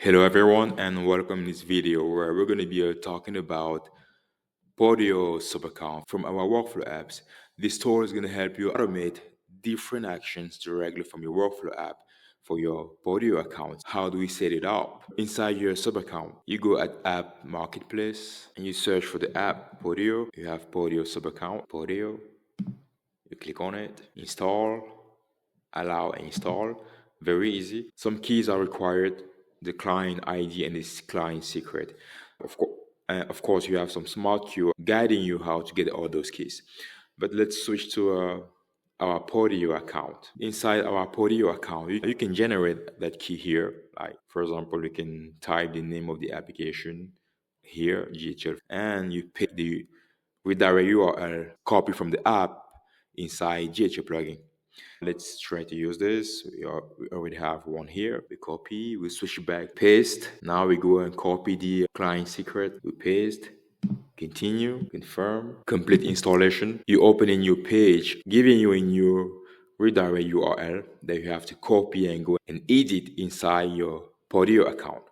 Hello everyone and welcome to this video where we're going to be talking about Podio sub-account from our workflow apps. This tool is going to help you automate different actions directly from your workflow app for your Podio account. How do we set it up? Inside your sub-account, you go at App Marketplace and you search for the app Podio. You have Podio sub-account, Podio. You click on it, install, allow and install. Very easy. Some keys are required, the client ID and this client secret. Of course, you have some smart cue guiding you how to get all those keys. But let's switch to our Podio account. Inside our Podio account, you can generate that key here. Like, for example, you can type the name of the application here, GHL, and you pick the redirect URL, copy from the app inside GHL plugin. Let's try to use this. We already have one here. We copy, we switch back, paste. Now we go and copy the client secret. We paste, continue, confirm, complete installation. You open a new page, giving you a new redirect URL that you have to copy and go and edit inside your Podio account.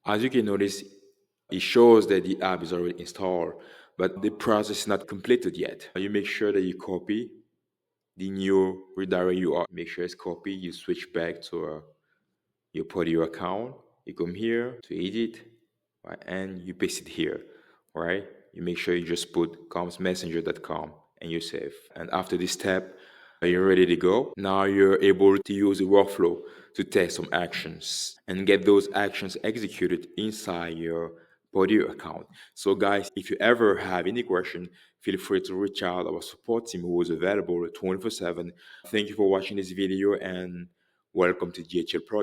As you can notice, it shows that the app is already installed, but the process is not completed yet. You make sure that you copy the new redirect URL. Make sure it's copied. You switch back to your Podio account. You come here to edit, right, and you paste it here, right? You make sure you just put commsmessenger.com and you save. And after this step, you're ready to go. Now you're able to use the workflow to test some actions and get those actions executed inside your Podio account. So guys, if you ever have any question, feel free to reach out our support team who is available 24/7. Thank you for watching this video and welcome to GHL Pro.